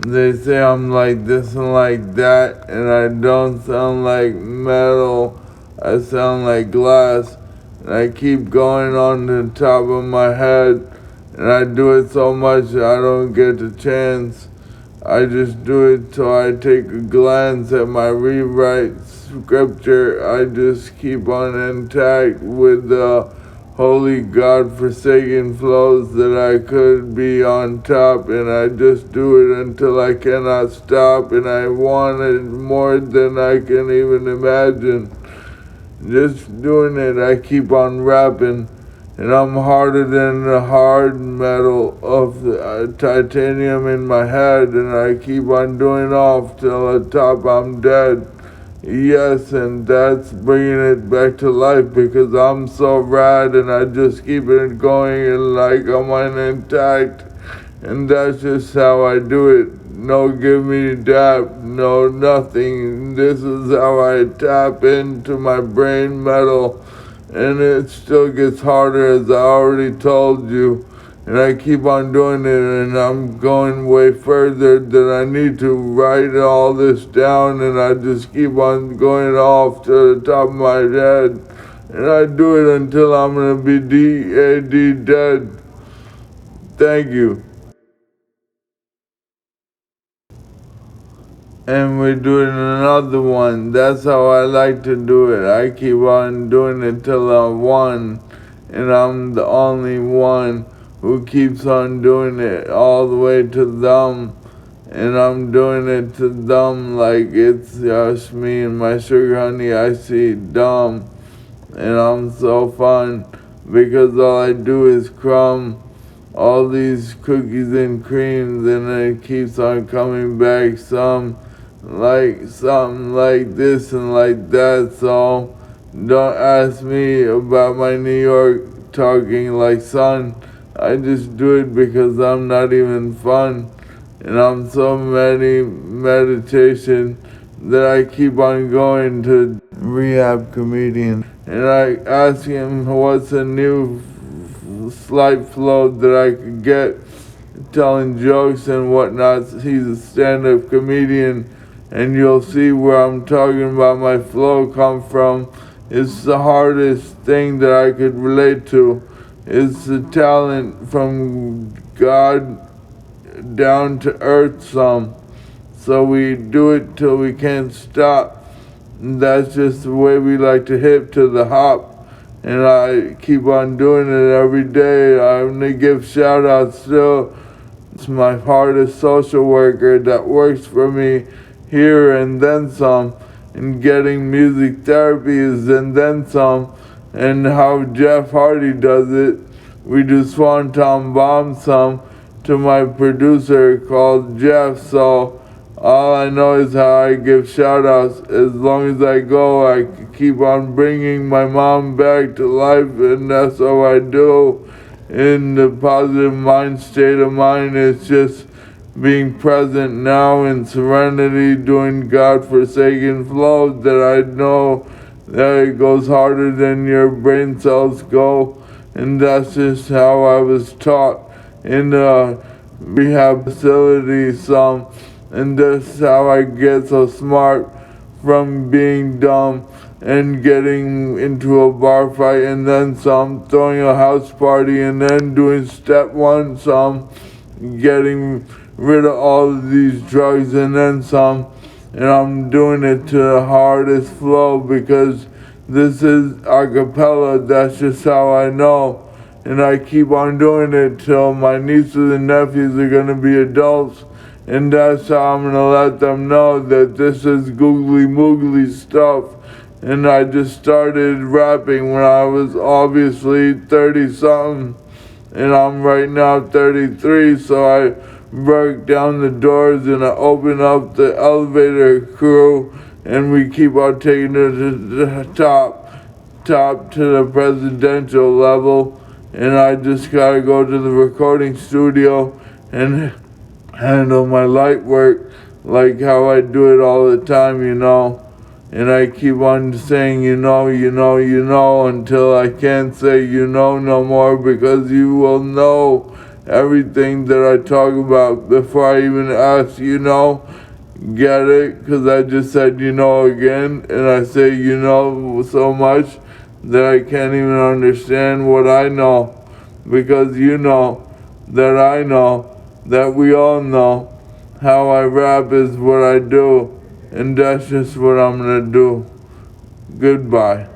They say I'm like this and like that, and I don't sound like metal. I sound like glass. And I keep going on the top of my head, and I do it so much I don't get the chance. I just do it till I take a glance at my rewrite scripture. I just keep on intact with the holy God-forsaken flows that I could be on top, and I just do it until I cannot stop, and I want it more than I can even imagine. Just doing it, I keep on rapping, and I'm harder than the hard metal of the titanium in my head, and I keep on doing off till the top I'm dead. Yes, and that's bringing it back to life because I'm so rad and I just keep it going and like I'm intact. And that's just how I do it. No give me dap, no nothing. This is how I tap into my brain metal. And it still gets harder as I already told you. And I keep on doing it and I'm going way further than I need to write all this down, and I just keep on going off to the top of my head. And I do it until I'm gonna be DAD dead. Thank you. And we're doing another one. That's how I like to do it. I keep on doing it till I'm one, and I'm the only one who keeps on doing it all the way to them. And I'm doing it to them like it's just me and my sugar honey. I see dumb, and I'm so fun because all I do is crumb all these cookies and creams, and it keeps on coming back some like something like this and like that. So don't ask me about my New York talking like son. I just do it because I'm not even fun, and I'm so many meditation that I keep on going to rehab comedian, and I ask him what's a new slight flow that I could get telling jokes and whatnot. He's a stand-up comedian, and you'll see where I'm talking about my flow come from. It's the hardest thing that I could relate to. It's the talent from God down to earth some. So we do it till we can't stop. And that's just the way we like to hip to the hop. And I keep on doing it every day. I'm gonna give shout outs still. It's my hardest social worker that works for me here and then some. And getting music therapies and then some. And how Jeff Hardy does it. We do Swanton Bomb some to my producer called Jeff. So all I know is how I give shout outs. As long as I go, I keep on bringing my mom back to life, and that's how I do. In the positive mind state of mind, it's just being present now in serenity, doing God-forsaken flows that I know that it goes harder than your brain cells go. And that's just how I was taught in the rehab facility some, and that's how I get so smart from being dumb and getting into a bar fight and then some, throwing a house party and then doing step one some, getting rid of all of these drugs and then some. And I'm doing it to the hardest flow because this is a cappella. That's just how I know. And I keep on doing it till my nieces and nephews are gonna be adults, and that's how I'm gonna let them know that this is googly moogly stuff. And I just started rapping when I was obviously 30 something, and I'm right now 33, so I broke down the doors and I opened up the elevator crew, and we keep on taking it to the top to the presidential level. And I just gotta go to the recording studio and handle my light work like how I do it all the time, you know. And I keep on saying, until I can't say no more because you will know everything that I talk about before I even ask, you know. Get it? Because I just said, you know, again, and I say, you know, so much that I can't even understand what I know. Because you know that I know that we all know how I rap is what I do, and that's just what I'm gonna do. Goodbye.